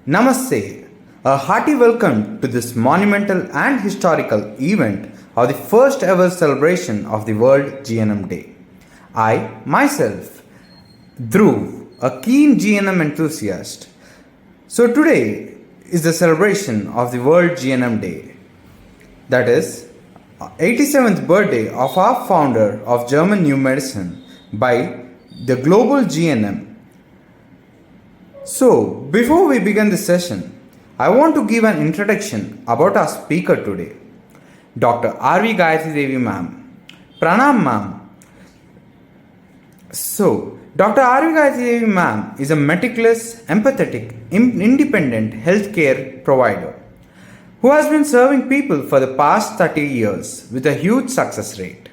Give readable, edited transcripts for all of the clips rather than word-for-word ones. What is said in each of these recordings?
Namaste. A hearty welcome to this monumental and historical event of the first ever celebration of the World GNM Day. I, myself, Dhruv, a keen GNM enthusiast. So today is the celebration of the World GNM Day. That is, 87th birthday of our founder of German New Medicine by the global GNM. So, before we begin this session, I want to give an introduction about our speaker today, Dr. R.V. Gayathri Devi ma'am. Pranam ma'am. So, Dr. R.V. Gayathri Devi ma'am is a meticulous, empathetic, independent healthcare provider who has been serving people for the past 30 years with a huge success rate.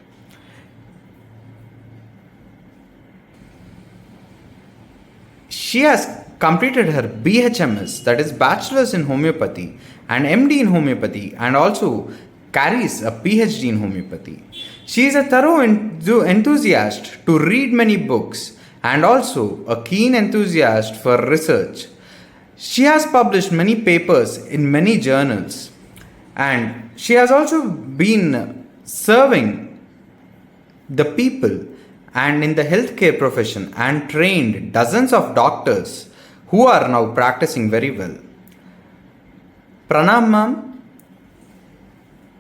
She has completed her BHMS, that is Bachelor's in Homeopathy, and MD in Homeopathy, and also carries a PhD in Homeopathy. She is a thorough enthusiast to read many books and also a keen enthusiast for research. She has published many papers in many journals, and she has also been serving the people and in the healthcare profession and trained dozens of doctors who are now practicing very well. Pranam ma'am.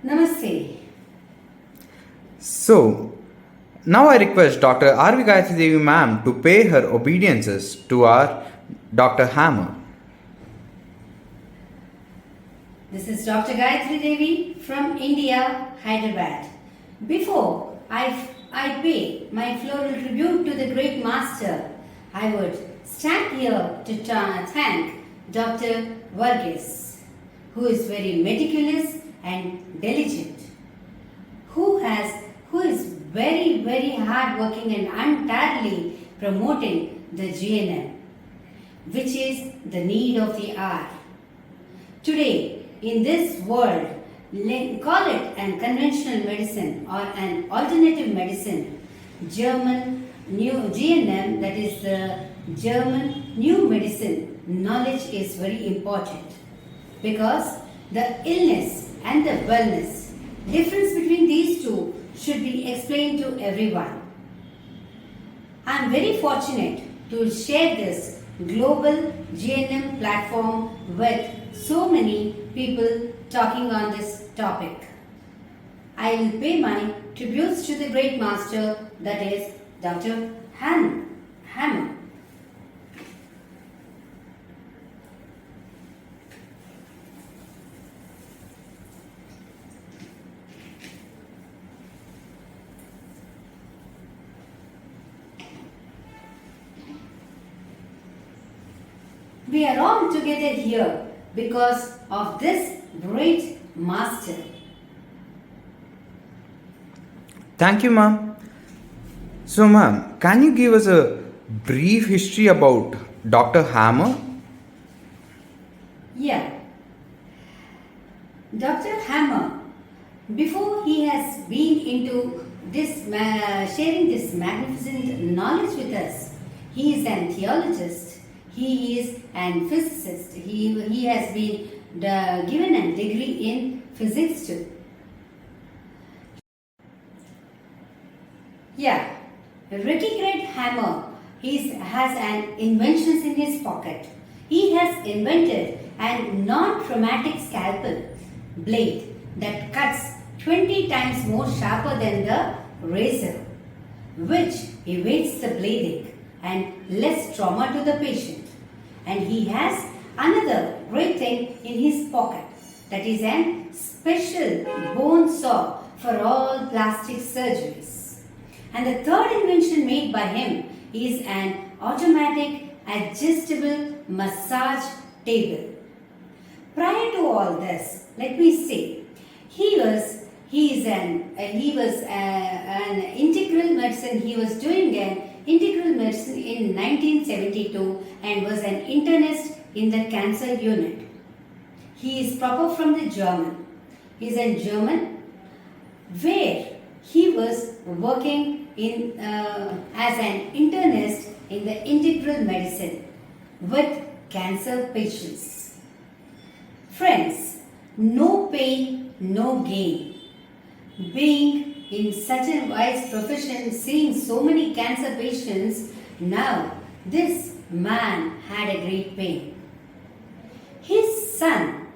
Namaste. So, now I request Dr. R.V. Gayathri Devi ma'am to pay her obeisances to our Dr. Hammer. This is Dr. Gayathri Devi from India, Hyderabad. Before I pay my floral tribute to the great master, I would stand here to thank Dr. Varghese, who is very meticulous and diligent, who is very, very hardworking and untiringly promoting the GNM, which is the need of the hour. Today, in this world, call it an conventional medicine or an alternative medicine, German new GNM, that is the German New Medicine knowledge is very important, because the illness and the wellness, difference between these two should be explained to everyone. I am very fortunate to share this global GNM platform with so many people talking on this topic. I will pay my tributes to the great master, that is Dr. Hammer. We are all together here because of this great master. Thank you, ma'am. So, ma'am, can you give us a brief history about Dr. Hammer? Yeah. Dr. Hammer, before he has been into this sharing this magnificent knowledge with us, he is an theologist, he is an physicist, he has been given a degree in physics too. Yeah, Ricky Great Hammer has an invention in his pocket. He has invented a non-traumatic scalpel blade that cuts 20 times more sharper than the razor, which evades the bleeding and less trauma to the patient. And he has another great thing in his pocket, that is a special bone saw for all plastic surgeries. And the third invention made by him is an automatic adjustable massage table. Prior to all this, let me say, he was an integral medicine. He was doing an integral medicine in 1972 and was an internist in the cancer unit. He is proper from the German. He is in German, where he was working as an internist in the integral medicine with cancer patients. Friends, no pain, no gain. Being in such a wise profession, seeing so many cancer patients, now this man had a great pain. His son,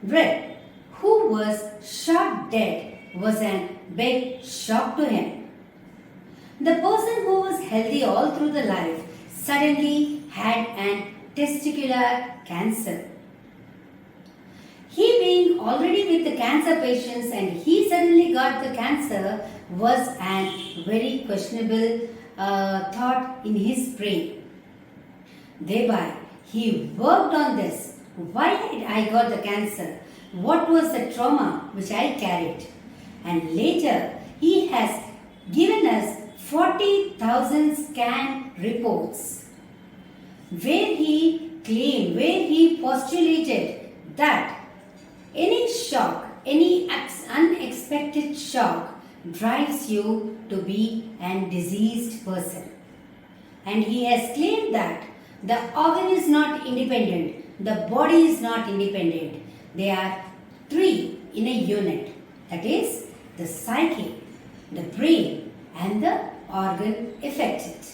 Red, who was shot dead, was a big shock to him. The person who was healthy all through the life suddenly had an testicular cancer. He being already with the cancer patients and he suddenly got the cancer was a very questionable thought in his brain. Thereby, he worked on this. Why did I got the cancer? What was the trauma which I carried? And later, he has given us 40,000 scan reports where he claimed, where he postulated that any shock, any unexpected shock drives you to be a diseased person. And he has claimed that the organ is not independent, the body is not independent. They are three in a unit. That is the psyche, the brain and the organ affected.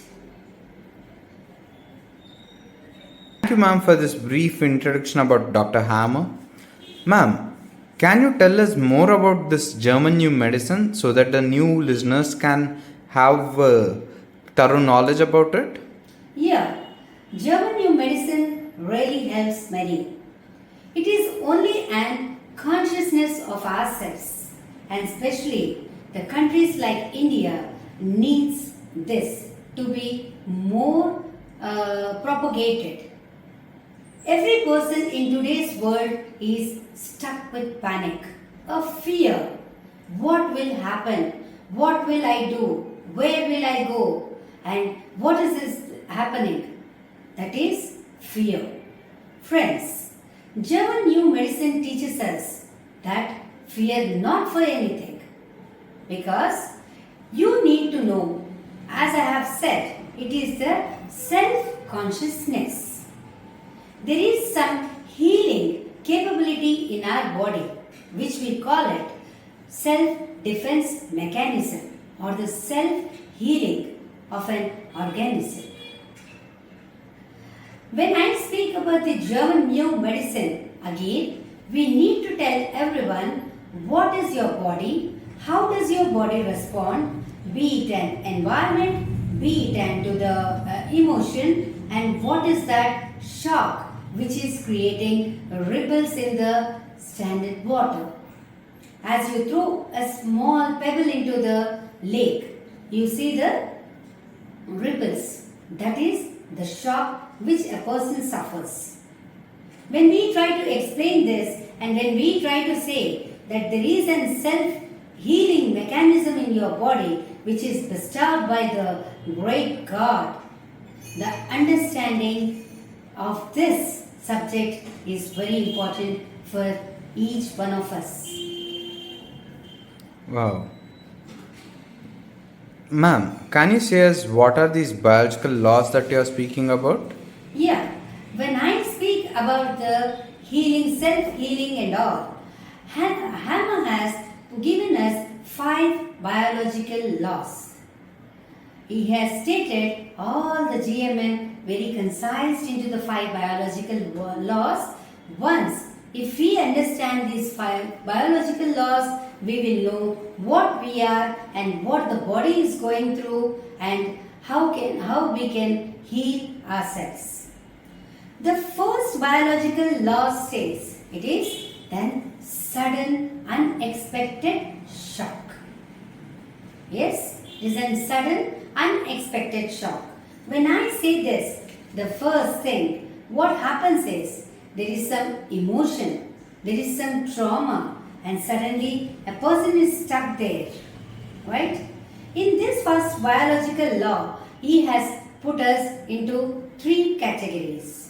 Thank you, ma'am, for this brief introduction about Dr. Hammer. Ma'am, can you tell us more about this German new medicine so that the new listeners can have thorough knowledge about it? Yeah, German new medicine really helps many. It is only an consciousness of ourselves, and especially the countries like India needs this to be more propagated. Every person in today's world is stuck with panic, a fear. What will happen? What will I do? Where will I go? And what is this happening? That is fear. Friends, German new medicine teaches us that fear not for anything, because you need to know, as I have said, it is the self-consciousness. There is some healing capability in our body, which we call it self-defense mechanism or the self-healing of an organism. When I speak about the German new medicine, again, we need to tell everyone what is your body, how does your body respond, be it an environment, be it and to the emotion, and what is that shock which is creating ripples in the standard water. As you throw a small pebble into the lake, you see the ripples. That is the shock which a person suffers. When we try to explain this and when we try to say that there is a self-healing mechanism in your body which is bestowed by the great God, the understanding of this subject is very important for each one of us. Wow. Ma'am, can you say us what are these biological laws that you are speaking about? Yeah, when I speak about the healing, self-healing and all, Hammer has given us 5 biological laws. He has stated all the GNM very concised into the 5 biological laws. Once, if we understand these 5 biological laws, we will know what we are and what the body is going through and how we can heal ourselves. The first biological law says it is then sudden unexpected shock. Yes, it is a sudden unexpected shock. When I say this, the first thing, what happens is there is some emotion, there is some trauma, and suddenly a person is stuck there. Right? In this first biological law, he has put us into 3 categories.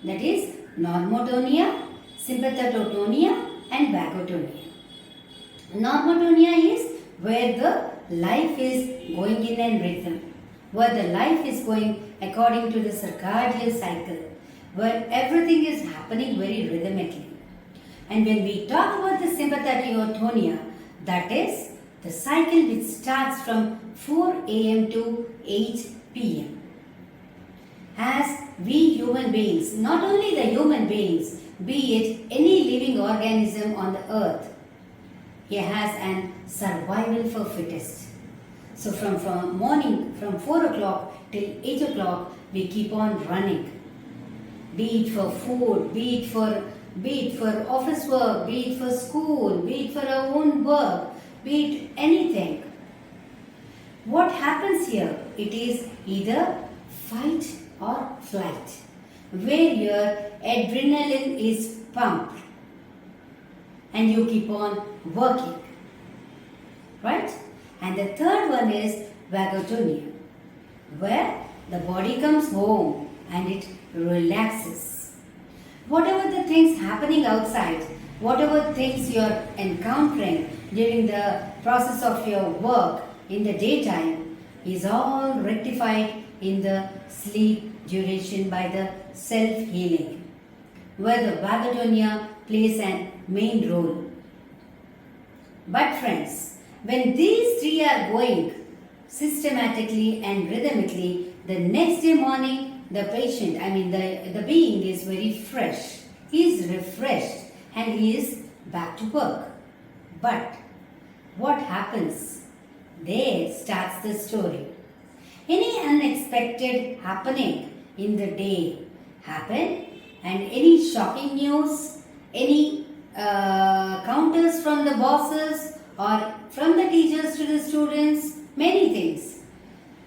That is normotonia, sympathetotonia, and vagotonia. Normotonia is where the life is going in a rhythm, where the life is going according to the circadian cycle, where everything is happening very rhythmically. And when we talk about the sympathetic autonomia, that is the cycle which starts from 4 am to 8 pm. As we human beings, not only the human beings, be it any living organism on the earth, he has an survival for fittest. So from morning, from 4 o'clock till 8 o'clock, we keep on running. Be it for food, be it for office work, be it for school, be it for our own work, be it anything. What happens here? It is either fight or flight, where your adrenaline is pumped and you keep on working, right? And the third one is vagotonia, where the body comes home and it relaxes. Whatever the things happening outside, whatever things you are encountering during the process of your work in the daytime is all rectified in the sleep duration by the self-healing, where the vagotonia plays a main role. But friends, when these three are going systematically and rhythmically, the next day morning, the patient, the being is very fresh. He is refreshed and he is back to work. But what happens? There starts the story. Any unexpected happening in the day happen, and any shocking news, any counters from the bosses or from the teachers to the students, many things.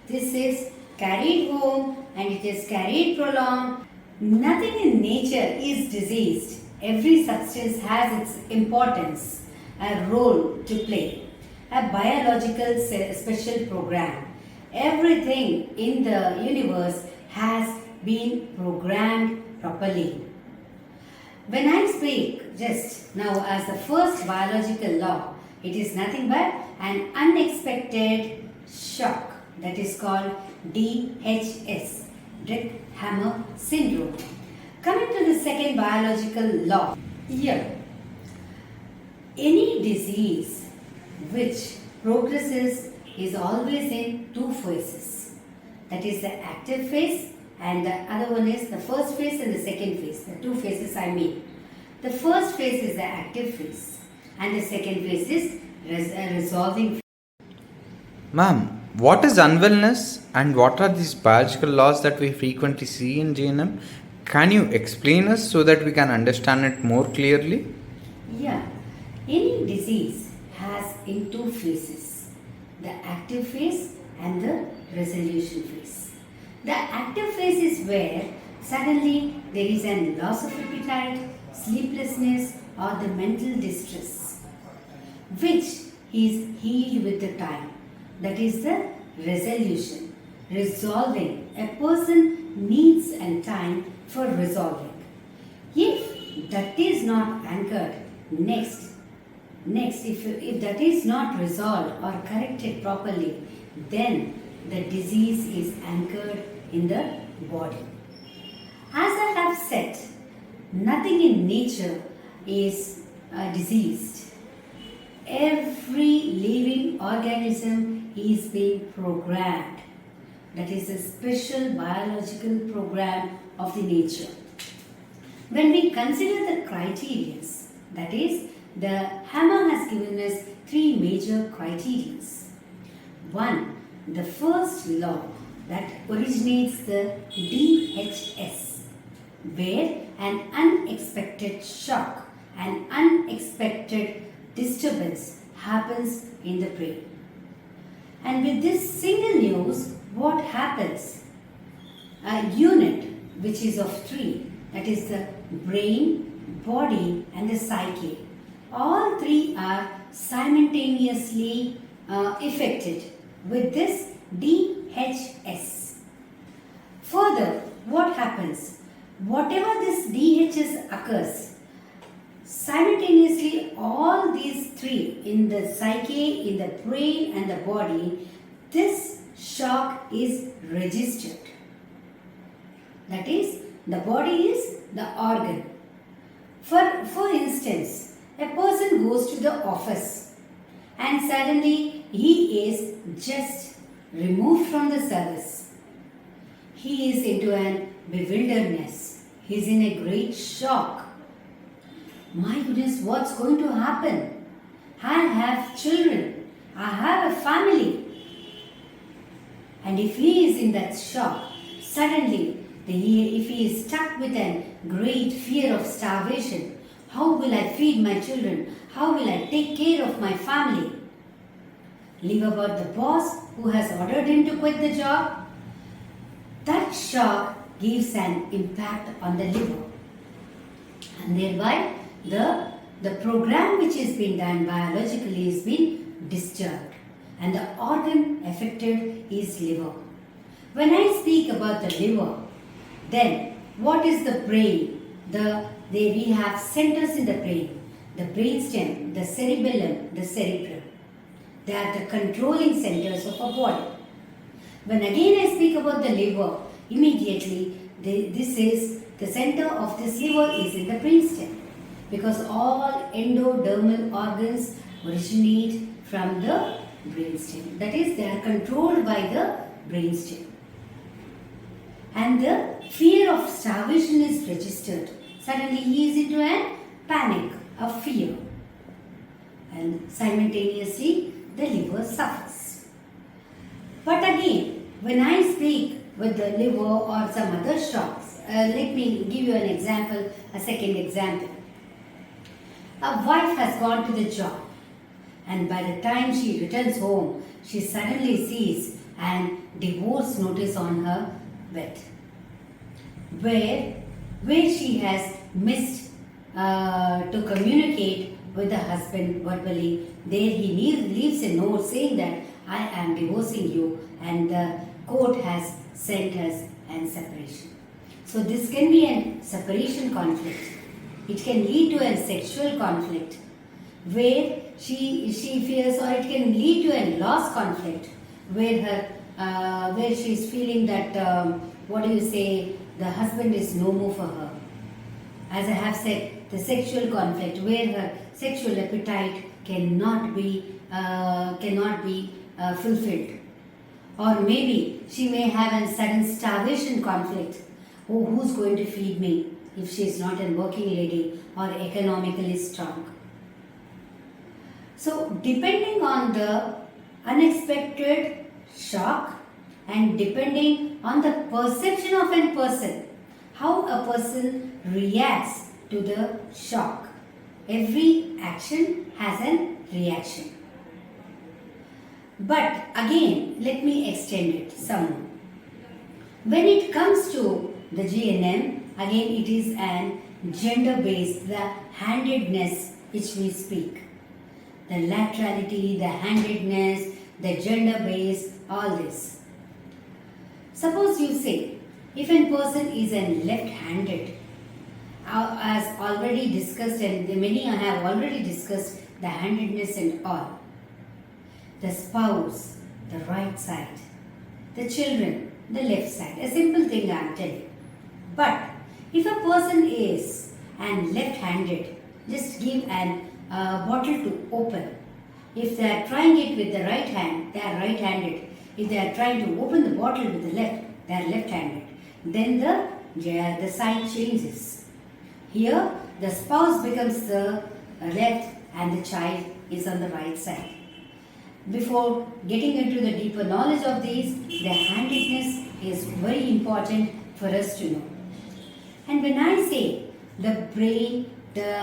This is carried home and it is carried prolonged. Nothing in nature is diseased. Every substance has its importance, a role to play, a biological special program. Everything in the universe has been programmed properly. When I speak just now as the first biological law, it is nothing but an unexpected shock that is called DHS, Drake-Hammer syndrome. Coming to the second biological law, here, any disease which progresses is always in two phases. That is the active phase, and the other one is the first phase and the second phase. The two phases I mean. The first phase is the active phase and the second phase is resolving. Ma'am, what is unwellness and what are these biological laws that we frequently see in GNM? Can you explain us so that we can understand it more clearly? Yeah, any disease has in two phases, the active phase and the resolution phase. The active phase is where suddenly there is a loss of appetite, sleeplessness or the mental distress, which is healed with the time. That is the resolution, resolving. A person needs a time for resolving. If that is not anchored, next if that is not resolved or corrected properly, then the disease is anchored in the body. As I have said, nothing in nature is diseased. Every living organism is being programmed. That is a special biological program of the nature. When we consider the criteria, that is, the hammer has given us three major criteria. One, the first law that originates the DHS, where an unexpected shock, an unexpected disturbance happens in the brain. And with this single news, what happens? A unit which is of three, that is the brain, body and the psyche. All three are simultaneously affected with this DHS. Further, what happens? Whatever this DHS occurs, simultaneously all these three in the psyche, in the brain and the body, this shock is registered. That is, the body is the organ. For instance, a person goes to the office and suddenly he is just removed from the service. He is into an bewilderness. He is in a great shock. My goodness, what's going to happen? I have children. I have a family. And if he is in that shock, suddenly, if he is stuck with a great fear of starvation, how will I feed my children? How will I take care of my family? Leave about the boss who has ordered him to quit the job. That shock gives an impact on the liver. And thereby, the program which is being done biologically is being disturbed. And the organ affected is liver. When I speak about the liver, then what is the brain? We have centers in the brain. The brainstem, the cerebellum, the cerebrum. They are the controlling centers of our body. When again I speak about the liver, immediately the center of this liver is in the brainstem. Because all endodermal organs originate from the brainstem. That is, they are controlled by the brainstem. And the fear of starvation is registered. Suddenly he is into a panic, a fear. And simultaneously the liver suffers. But again, when I speak with the liver or some other shocks, let me give you an example, a second example. A wife has gone to the job, and by the time she returns home, she suddenly sees an divorce notice on her bed, where she has missed to communicate with the husband verbally. There he leaves a note saying that I am divorcing you, and the court has sent us an separation. So this can be a separation conflict. It can lead to a sexual conflict where she fears, or it can lead to a loss conflict where she is feeling that the husband is no more for her. As I have said, the sexual conflict where her sexual appetite cannot be fulfilled. Or maybe she may have a sudden starvation conflict. Oh, who's going to feed me if she is not a working lady or economically strong? So, depending on the unexpected shock and depending on the perception of a person, how a person reacts to the shock, every action has a reaction. But again, let me extend it some more. When it comes to the GNM, again it is an gender-based, the handedness which we speak. The laterality, the handedness, the gender-based, all this. Suppose you say, if a person is a left-handed, as already discussed, and many have already discussed the handedness and all. The spouse, the right side. The children, the left side. A simple thing I am telling. But if a person is left-handed, just give an bottle to open. If they are trying it with the right hand, they are right-handed. If they are trying to open the bottle with the left, they are left-handed. Then the side changes. Here, the spouse becomes the left and the child is on the right side. Before getting into the deeper knowledge of these, the handedness is very important for us to know. And when I say the brain, the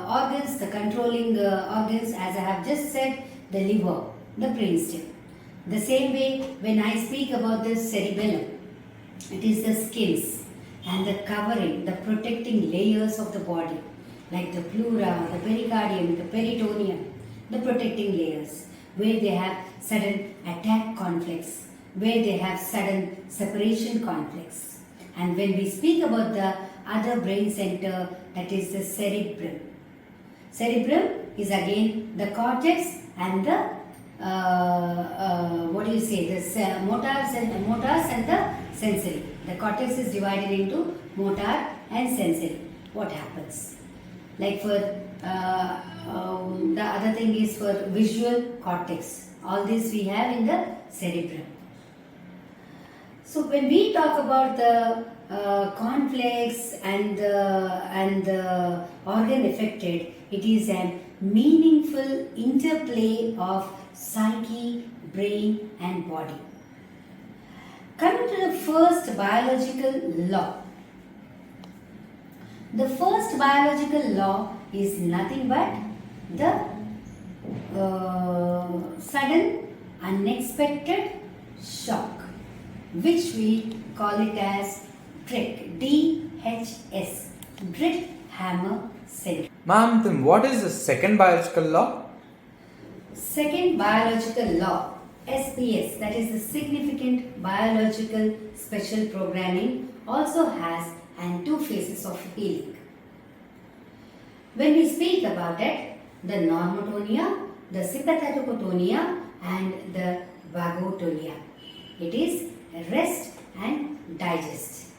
organs, the controlling organs, as I have just said, the liver, the brainstem. The same way when I speak about the cerebellum, it is the skins and the covering, the protecting layers of the body, like the pleura, the pericardium, the peritoneum, the protecting layers, where they have sudden attack conflicts, where they have sudden separation conflicts. And when we speak about the other brain center, that is the cerebrum. Cerebrum is again the cortex and the the motors and the sensory. The cortex is divided into motor and sensory. What happens? Like for the other thing is for visual cortex. All this we have in the cerebrum. So when we talk about the conflicts and the organ affected, it is a meaningful interplay of psyche, brain and body. Coming to the first biological law. The first biological law is nothing but the sudden unexpected shock, which we call it as DHS, DHS, Dritt Hammer Syndrome. Ma'am, then what is the second biological law? Second biological law, SPS, that is the significant biological special programming, also has and two phases of healing. When we speak about it, the normotonia, the sympathetocotonia and the vagotonia. It is rest and digest.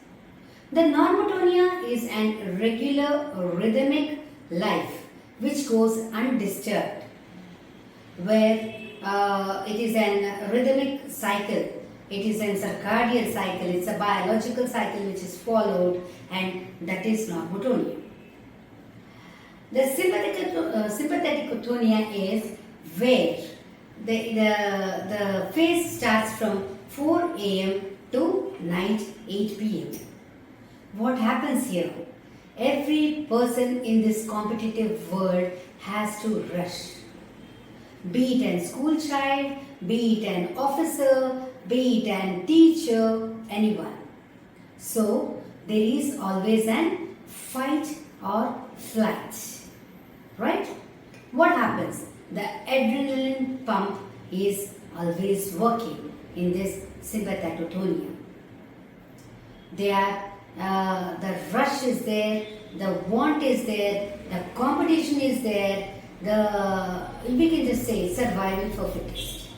The normotonia is an regular rhythmic life which goes undisturbed, where it is an rhythmic cycle. It is a circadian cycle. It's a biological cycle which is followed, and that is normotonia. The sympathetocotonia is where the phase starts from 4 a.m. to night 8 p.m. What happens here? Every person in this competitive world has to rush. Be it a school child, be it an officer, be it an teacher, anyone. So there is always an fight or flight. Right? What happens? The adrenaline pump is always working in this sympathetotonia. The rush is there, the want is there, the competition is there, we can just say survival for fittest.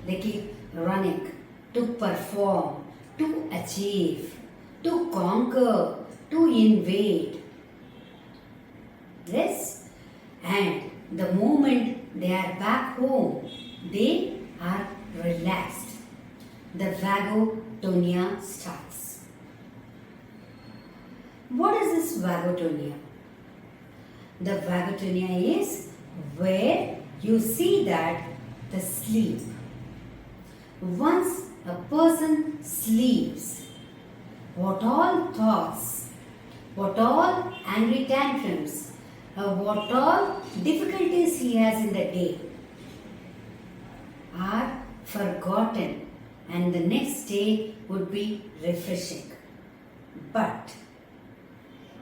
They keep running to perform, to achieve, to conquer, to invade. Yes? And the moment they are back home, they are relaxed. The vagotonia starts. What is this vagotonia? The vagotonia is where you see that the sleep. Once a person sleeps, what all thoughts, what all angry tantrums, what all difficulties he has in the day are forgotten, and the next day would be refreshing. But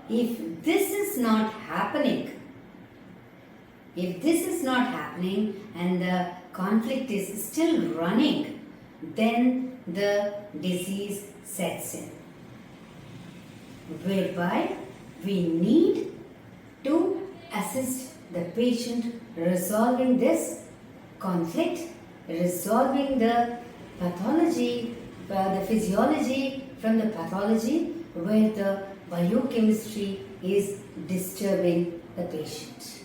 if this is not happening, and the conflict is still running, then the disease sets in, whereby we need to assist the patient resolving this conflict, resolving the pathology, the physiology from the pathology, where the biochemistry is disturbing the patient.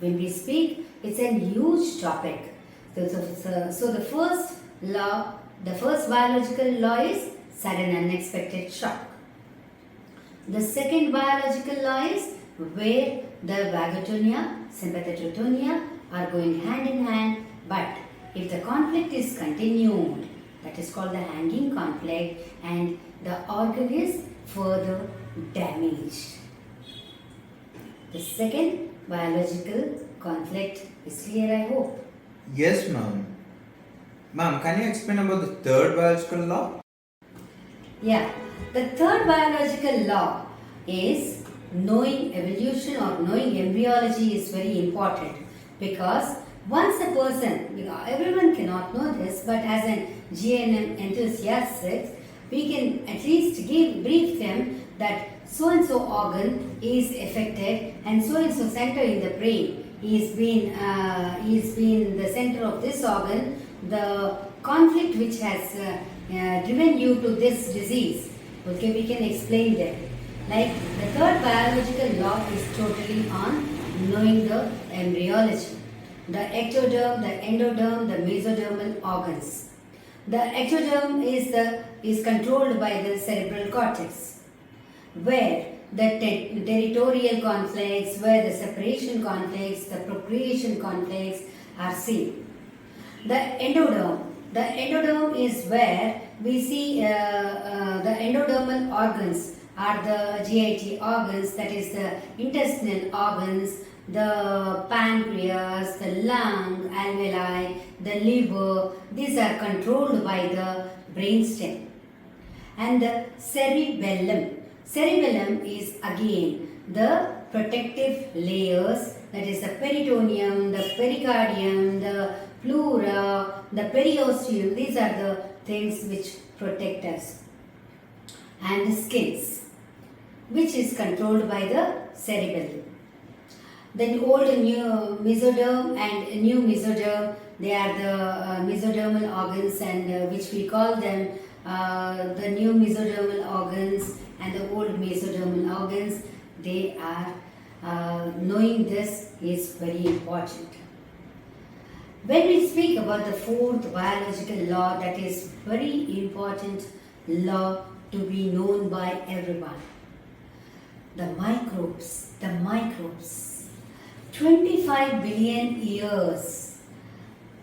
When we speak, it's a huge topic. So the first law, the first biological law is sudden unexpected shock. The second biological law is where the vagotonia, sympathetotonia are going hand in hand, but if the conflict is continued, that is called the hanging conflict, and the organ is further damaged. The second biological conflict is clear, I hope. Yes, ma'am. Ma'am, can you explain about the third biological law? Yeah, the third biological law is knowing evolution or knowing embryology is very important, because once a person, everyone cannot know this, but as an GNM enthusiast, we can at least brief them that so and so organ is affected and so center in the brain is been the center of this organ. The conflict which has driven you to this disease, okay, we can explain them. Like the third biological law is totally on knowing the embryology, the ectoderm, the endoderm, the mesodermal organs. The ectoderm is controlled by the cerebral cortex, where the territorial conflicts, where the separation conflicts, the procreation conflicts are seen. The endoderm is where we see the endodermal organs are the GIT organs, that is the intestinal organs, the pancreas, the lung, alveoli, the liver. These are controlled by the brainstem. And the cerebellum. Cerebellum is again the protective layers, that is the peritoneum, the pericardium, the pleura, the periosteum. These are the things which protect us. And the skins, which is controlled by the cerebellum. Then old and new mesoderm and new mesoderm, they are the mesodermal organs, and which we call them the new mesodermal organs and the old mesodermal organs. They are knowing this is very important. When we speak about the fourth biological law, that is very important law to be known by everyone. The microbes, 25 billion years,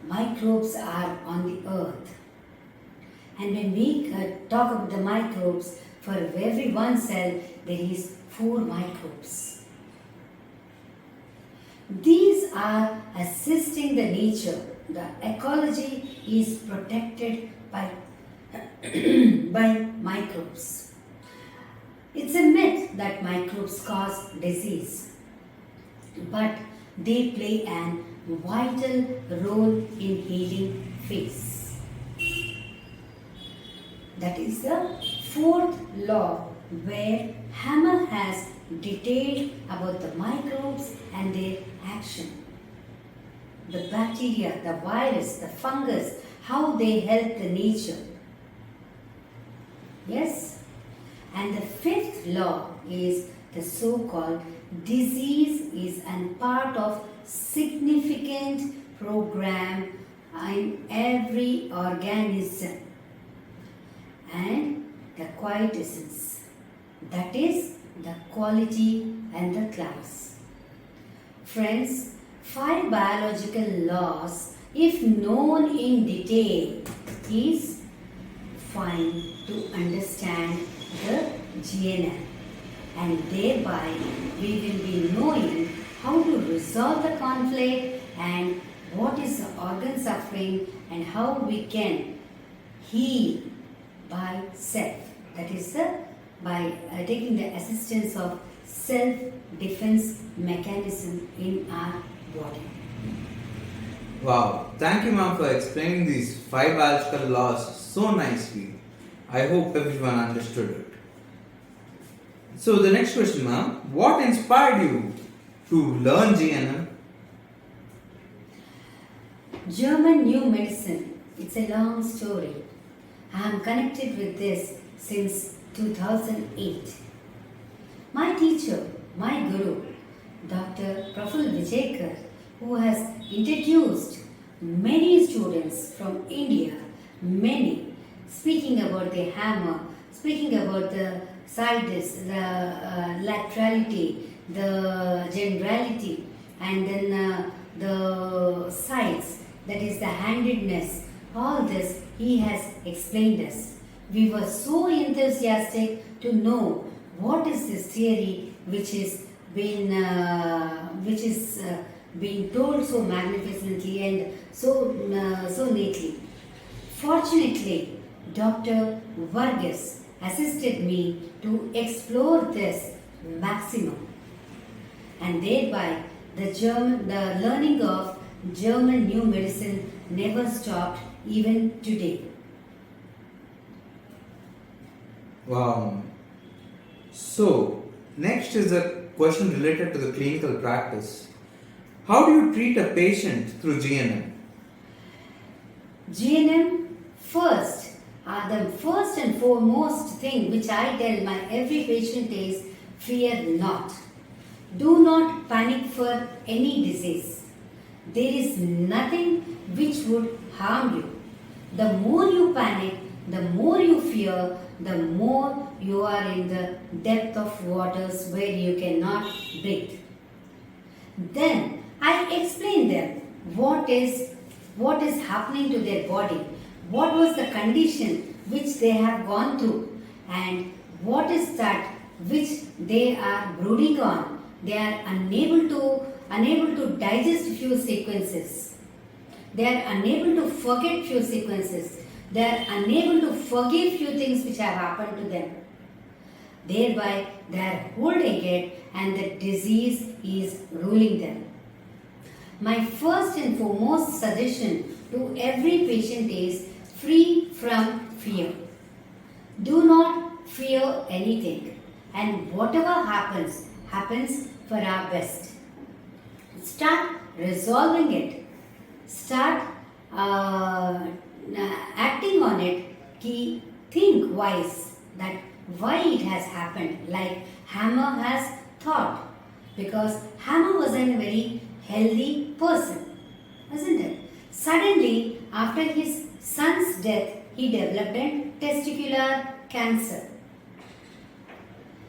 microbes are on the earth. And when we talk about the microbes, for every one cell there is 4 microbes. These are assisting the nature. The ecology is protected by, by microbes. It's a myth that microbes cause disease, but they play an vital role in healing phase. That is the fourth law, where Hammer has detailed about the microbes and their action. The bacteria, the virus, the fungus, how they help the nature. Yes? And the fifth law is the so-called disease is a part of significant program in every organism. And the quiescence, that is the quality and the class. Friends, 5 biological laws, if known in detail, is fine to understand the GNM, and thereby we will be knowing how to resolve the conflict and what is the organ suffering and how we can heal by self, that is by taking the assistance of self-defense mechanism in our body. Wow, thank you, ma'am, for explaining these 5 biological laws so nicely. I hope everyone understood it. So, the next question, ma'am, what inspired you to learn GNM? German New Medicine, it's a long story. I am connected with this since 2008. My teacher, my guru, Dr. Praful Vijayakar, who has introduced many students from India, many, speaking about the hammer, speaking about the sides, the laterality, the generality, and then the sides, that is the handedness. All this he has explained us. We were so enthusiastic to know what is this theory which is being told so magnificently and so neatly. Fortunately, Dr. Vargas assisted me to explore this maximum, and thereby the learning of German New Medicine never stopped even today. Wow. So, next is a question related to the clinical practice. How do you treat a patient through GNM? GNM the first and foremost thing which I tell my every patient is Fear not. Do not panic for any disease. There is nothing which would harm you. The more you panic, the more you fear, the more you are in the depth of waters where you cannot breathe. Then I explain them what is happening to their body, what was the condition which they have gone through, and what is that which they are brooding on. They are unable to digest few sequences. They are unable to forget few sequences. They are unable to forgive few things which have happened to them. Thereby, they are holding it and the disease is ruling them. My first and foremost suggestion to every patient is free from fear. Do not fear anything, and whatever happens, happens for our best. Start resolving it. Start acting on it. Think wise that why it has happened, like Hammer has thought, because Hammer was a very healthy person, wasn't it? Suddenly, after his son's death, he developed a testicular cancer.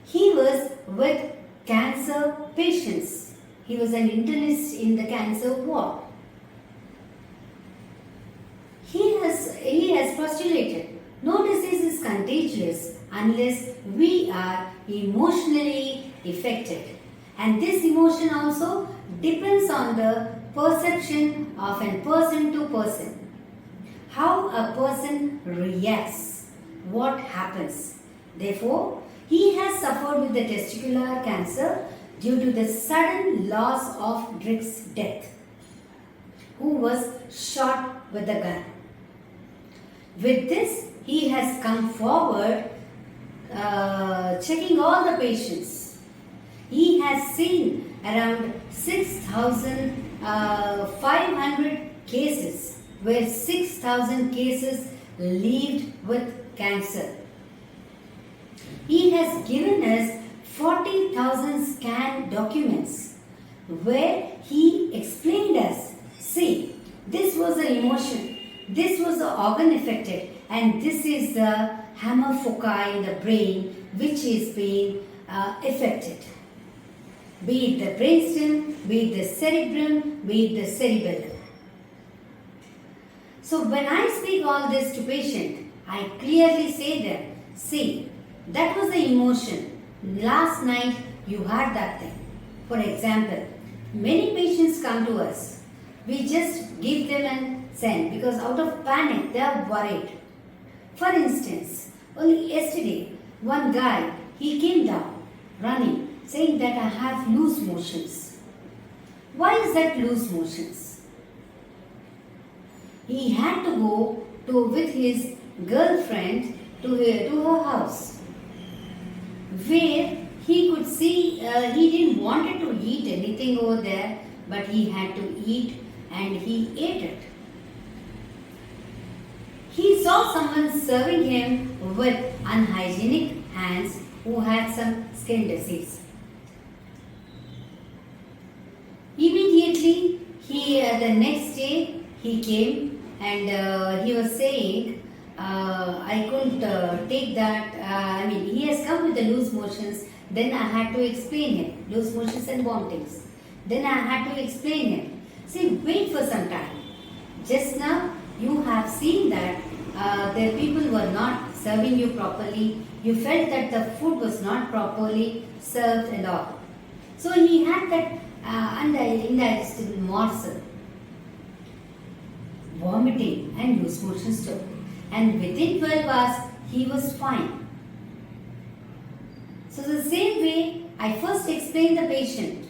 He was with cancer patients. He was an internist in the cancer ward. He has postulated no disease is contagious unless we are emotionally affected. And this emotion also depends on the perception of a person to person. How a person reacts, what happens. Therefore, he has suffered with the testicular cancer due to the sudden loss of Drick's death, who was shot with a gun. With this, he has come forward checking all the patients. He has seen around 6,500 cases, where 6,000 cases lived with cancer. He has given us 40,000 scan documents where he explained us, see, this was the emotion, this was the organ affected, and this is the hammer foci in the brain which is being affected. Be it the brainstem, be it the cerebrum, be it the cerebellum. So when I speak all this to patient, I clearly say them, see, that was the emotion. Last night you had that thing. For example, many patients come to us. We just give them and send because out of panic they are worried. For instance, only yesterday, one guy, he came down running saying that I have loose motions. Why is that loose motions? He had to go with his girlfriend to her house, where he could see he didn't wanted to eat anything over there, but he had to eat and he ate it. He saw someone serving him with unhygienic hands who had some skin disease. Immediately, the next day he came and he was saying, I couldn't take that. He has come with the loose motions. Then I had to explain him loose motions and vomitings. Then I had to explain him. See, wait for some time. Just now you have seen that the people were not serving you properly. You felt that the food was not properly served and all. So he had that indigestible morsel, vomiting and loose motions too. And within 12 hours, he was fine. So the same way, I first explain the patient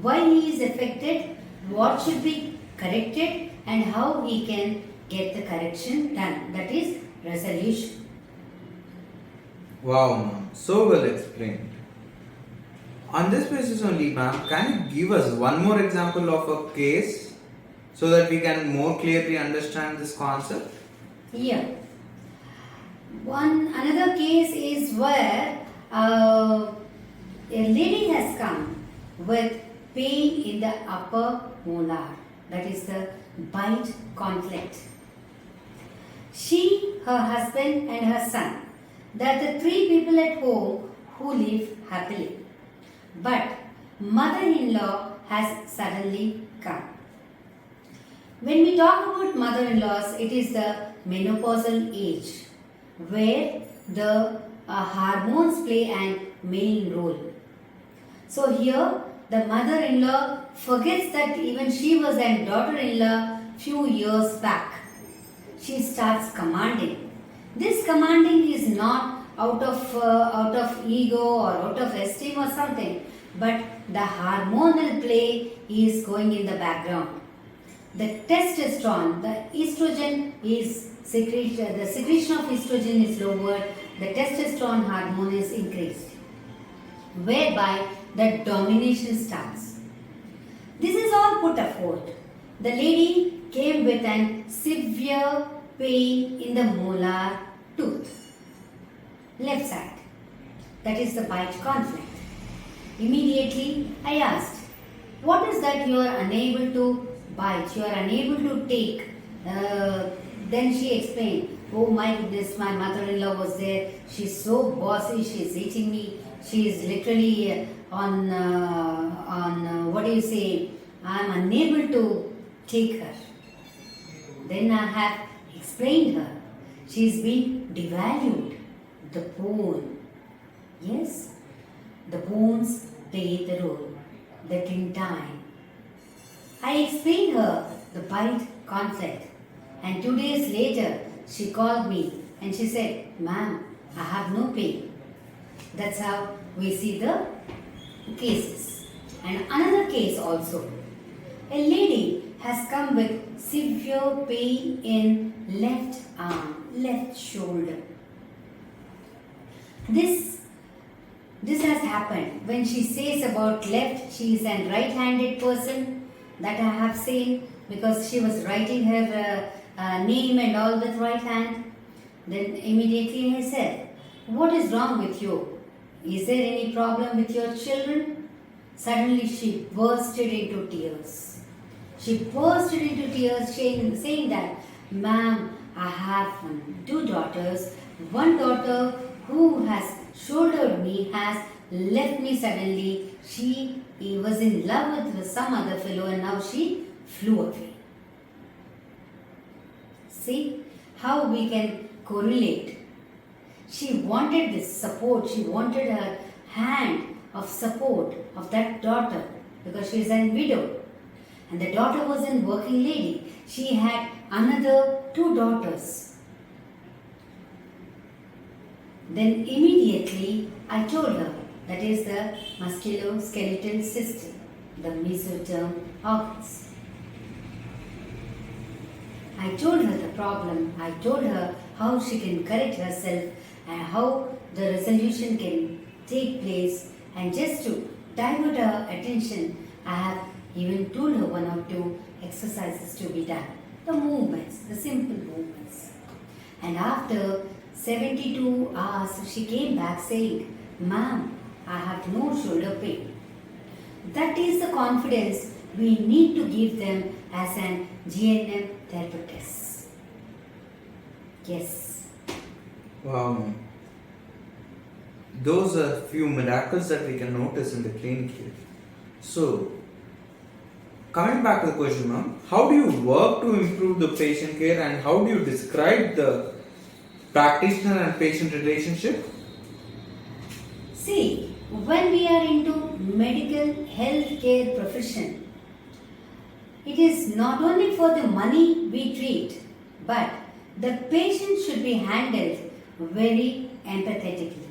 why he is affected, what should be corrected, and how he can get the correction done. That is resolution. Wow, ma'am. So well explained. On this basis only, ma'am, can you give us one more example of a case so that we can more clearly understand this concept? Yeah. Another case is where A lady has come with pain in the upper molar, that is the bite conflict. She, her husband, and her son, they are the three people at home who live happily. But mother-in-law has suddenly come. When we talk about mother-in-laws, it is the menopausal age where the hormones play an main role. So here the mother-in-law forgets that even she was a daughter-in-law few years back. She starts commanding. This commanding is not out of ego or out of esteem or something, but the hormonal play is going in the background. The testosterone, the estrogen is secreted, the secretion of estrogen is lowered, the testosterone hormone is increased, whereby the domination starts. This is all put forth. The lady came with an severe pain in the molar tooth, left side. That is the bite conflict. Immediately I asked, what is that you are unable to bite, you are unable to take? Then she explained, oh my goodness, my mother-in-law was there. She's so bossy, she's eating me. She is literally on what do you say? I am unable to take her. Then I have explained her. She's been devalued. The bone. Yes, the bones play the role. The tintine. I explained her the bite conflict. And 2 days later, she called me and she said, ma'am, I have no pain. That's how we see the cases. And another case also. A lady has come with severe pain in left arm, left shoulder. This has happened. When she says about left, she is a right-handed person, that I have seen, because she was writing her name and all with right hand. Then immediately I said, what is wrong with you? Is there any problem with your children? Suddenly she bursted into tears. She bursted into tears saying that, ma'am, I have two daughters. One daughter who has shouldered me has left me suddenly. She was in love with some other fellow and now she flew away. See how we can correlate. She wanted this support. She wanted her hand of support of that daughter because she is a widow. And the daughter was a working lady. She had another two daughters. Then immediately I told her, that is the musculoskeletal system, the mesoderm organs. I told her the problem. I told her how she can correct herself and how the resolution can take place. And just to divert her attention, I have even told her one or two exercises to be done. The movements, the simple movements. And after 72 hours, she came back saying, ma'am, I have no shoulder pain. That is the confidence we need to give them as an GNM therapist. Yes. Wow. Those are few miracles that we can notice in the clinic here. So, coming back to the question, ma'am, how do you work to improve the patient care and how do you describe the practitioner and patient relationship? See, when we are into medical healthcare profession, it is not only for the money we treat, but the patient should be handled very empathetically.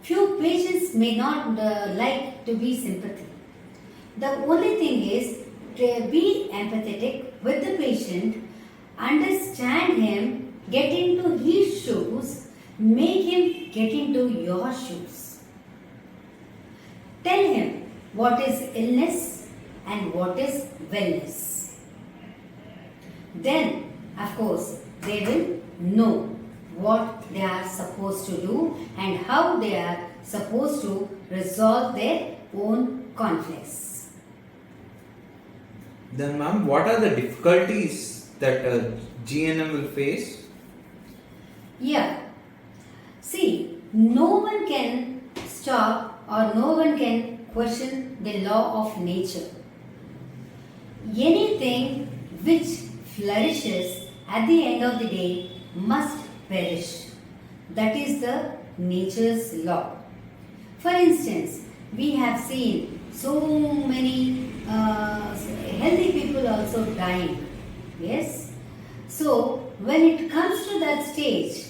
Few patients may not like to be sympathetic. The only thing is to be empathetic with the patient, understand him, get into his shoes, make him get into your shoes. Tell him what is illness and what is wellness. Then, of course, they will know what they are supposed to do and how they are supposed to resolve their own conflicts. Then, ma'am, what are the difficulties that GNM will face? Yeah. See, no one can stop or no one can question the law of nature. Anything which flourishes at the end of the day must perish. That is the nature's law. For instance, we have seen so many healthy people also dying. Yes? So, when it comes to that stage,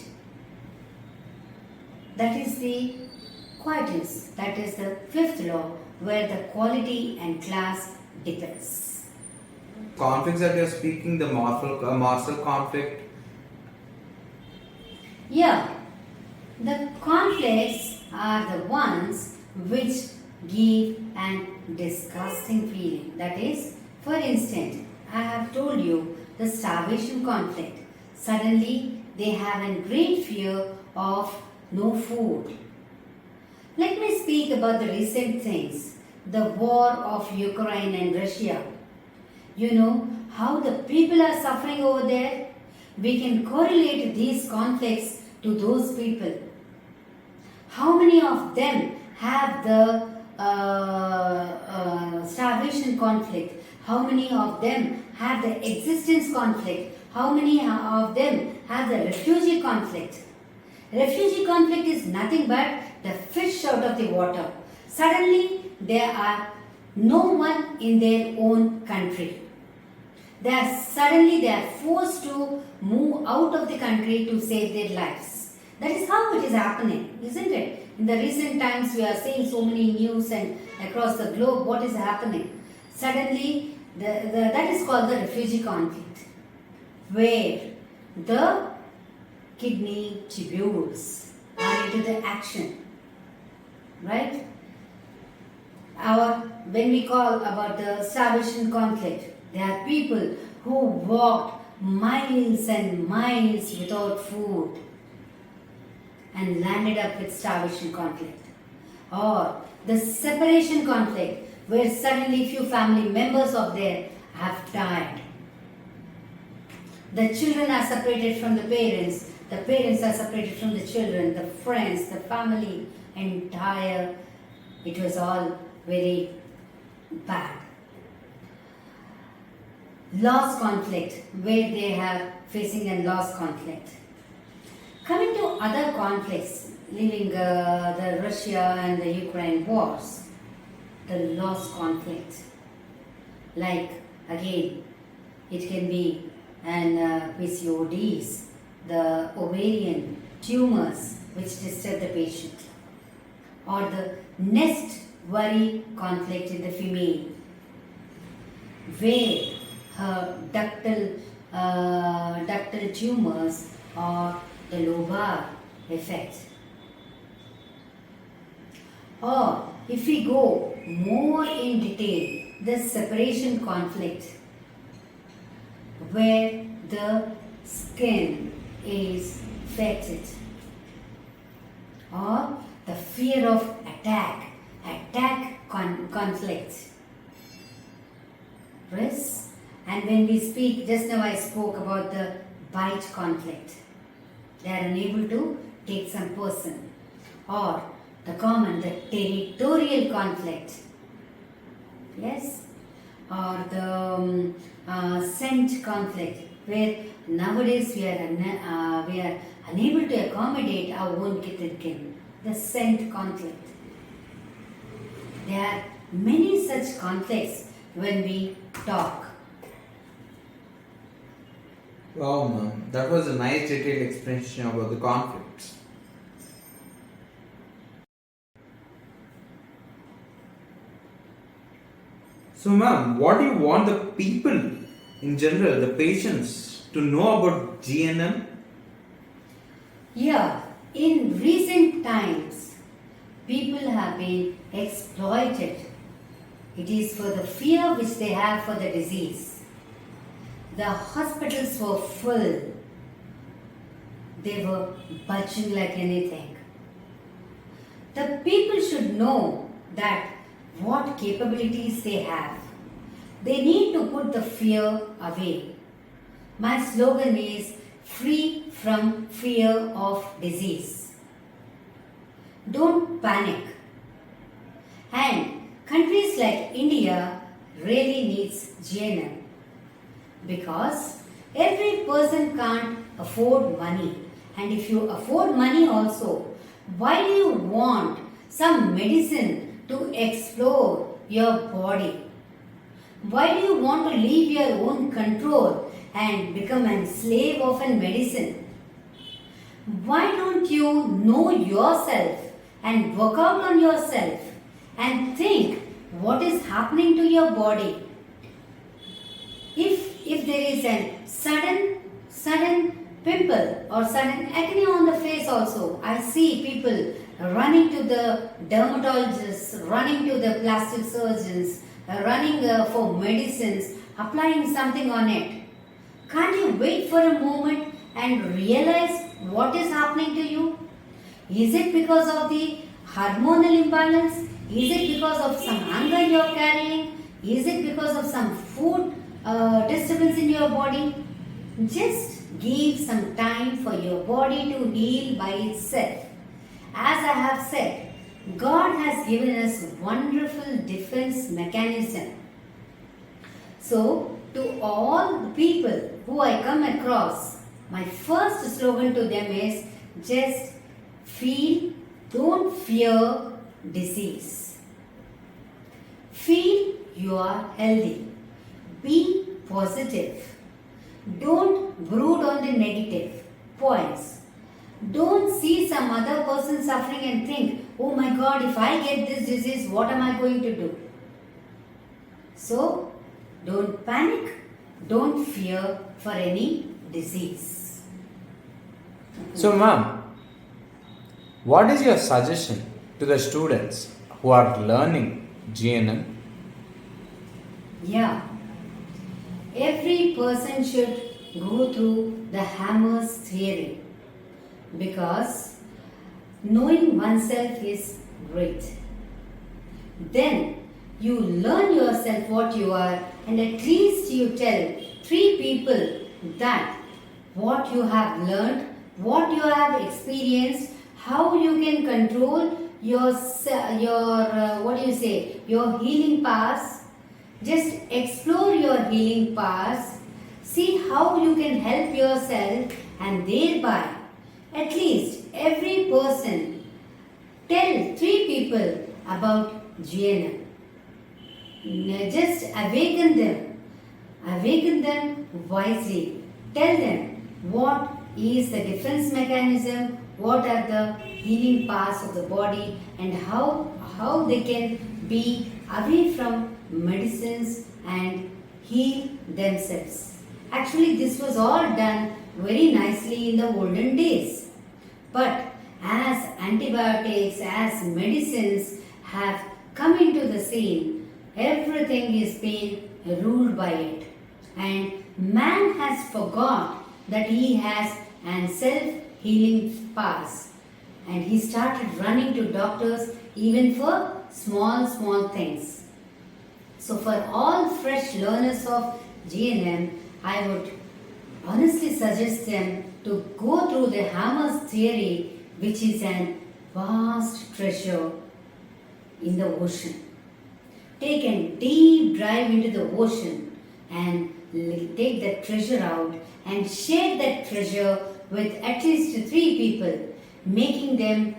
that is the quietness, that is the fifth law where the quality and class differs. Conflicts that you're speaking, the martial conflict. Yeah, the conflicts are the ones which give an disgusting feeling. That is, for instance, I have told you the starvation conflict. Suddenly, they have a great fear of no food. Let me speak about the recent things, the war of Ukraine and Russia. You know how the people are suffering over there? We can correlate these conflicts to those people. How many of them have the starvation conflict? How many of them have the existence conflict? How many of them have the refugee conflict? Refugee conflict is nothing but the fish out of the water. Suddenly, there are no one in their own country. They are forced to move out of the country to save their lives. That is how it is happening, isn't it? In the recent times, we are seeing so many news and across the globe what is happening. Suddenly, that is called the refugee conflict, where the kidney tubules are into the action, right? Or when we call about the starvation conflict, there are people who walked miles and miles without food and landed up with starvation conflict. Or the separation conflict, where suddenly few family members of theirs have died. The children are separated from the parents are separated from the children, the friends, the family, entire. It was all very bad. Loss conflict, where they are facing a loss conflict. Coming to other conflicts, leaving the Russia and the Ukraine wars, the loss conflict. Like again, it can be an PCODs, the ovarian tumors which disturb the patient, or the nest worry conflict in the female, where her ductal tumors or the lobar effect. Or if we go more in detail, the separation conflict, where the skin is affected, or the fear of attack conflict. Yes? And when we speak, just now I spoke about the bite conflict. They are unable to take some person. Or the territorial conflict. Yes? Or the scent conflict, where nowadays we are unable to accommodate our own kith and kin. The scent conflict. There are many such conflicts when we talk. Wow, ma'am, that was a nice detailed explanation about the conflicts. So, ma'am, what do you want the people in general, the patients, to know about GNM? Yeah, in recent times, people have been exploited. It is for the fear which they have for the disease. The hospitals were full. They were budging like anything. The people should know that what capabilities they have. They need to put the fear away. My slogan is free from fear of disease. Don't panic. And countries like India really needs GNM because every person can't afford money. And if you afford money also, why do you want some medicine to explore your body? Why do you want to leave your own control and become a slave of a medicine? Why don't you know yourself and work out on yourself and think what is happening to your body? If there is a sudden pimple or sudden acne on the face also, I see people running to the dermatologists, running to the plastic surgeons, running for medicines, applying something on it. Can't you wait for a moment and realize what is happening to you? Is it because of the hormonal imbalance? Is it because of some anger you are carrying? Is it because of some food disturbance in your body? Just give some time for your body to heal by itself. As I have said, God has given us wonderful defense mechanism. So, to all the people who I come across, my first slogan to them is just feel, don't fear disease. Feel you are healthy. Be positive. Don't brood on the negative points. Don't see some other person suffering and think, oh my God, if I get this disease, what am I going to do? So, don't panic. Don't fear for any disease. So, ma'am, what is your suggestion to the students who are learning GNM? Yeah. Every person should go through the hammer's theory because knowing oneself is great. Then you learn yourself what you are, and at least you tell 3 people that what you have learned, what you have experienced, how you can control your your healing powers. Just explore your healing powers, see how you can help yourself, and thereby at least every person tell 3 people about GNM. Just awaken them wisely. Tell them what is the defense mechanism, what are the healing parts of the body, and how they can be away from medicines and heal themselves. Actually, this was all done very nicely in the olden days. But as antibiotics, as medicines have come into the scene, everything is being ruled by it. And man has forgot that he has an self-healing powers. And he started running to doctors even for small things. So for all fresh learners of GNM, I would honestly suggest them to go through the hammer's theory, which is an vast treasure in the ocean. Take a deep dive into the ocean and take that treasure out and share that treasure with at least 3 people, making them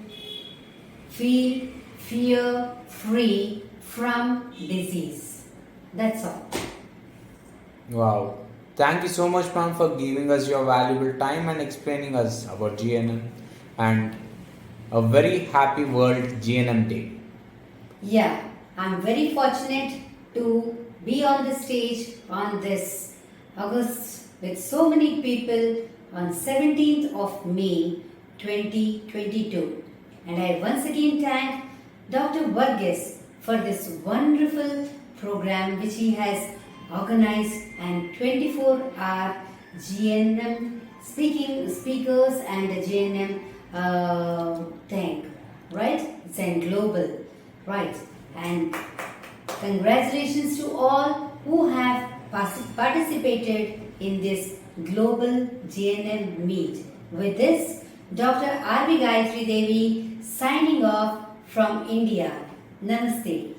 feel fear-free from disease. That's all. Wow. Thank you so much, ma'am, for giving us your valuable time and explaining us about GNM, and a very happy World GNM Day. Yeah, I'm very fortunate to be on the stage on this August with so many people on 17th of May 2022. And I once again thank Dr. Varghese for this wonderful program which he has organized, and 24-hour GNM speakers and the GNM thing. right? It's in global, right? And congratulations to all who have participated in this global GNM meet. With this, Dr. R.B. Gayathri Devi signing off from India. Namaste.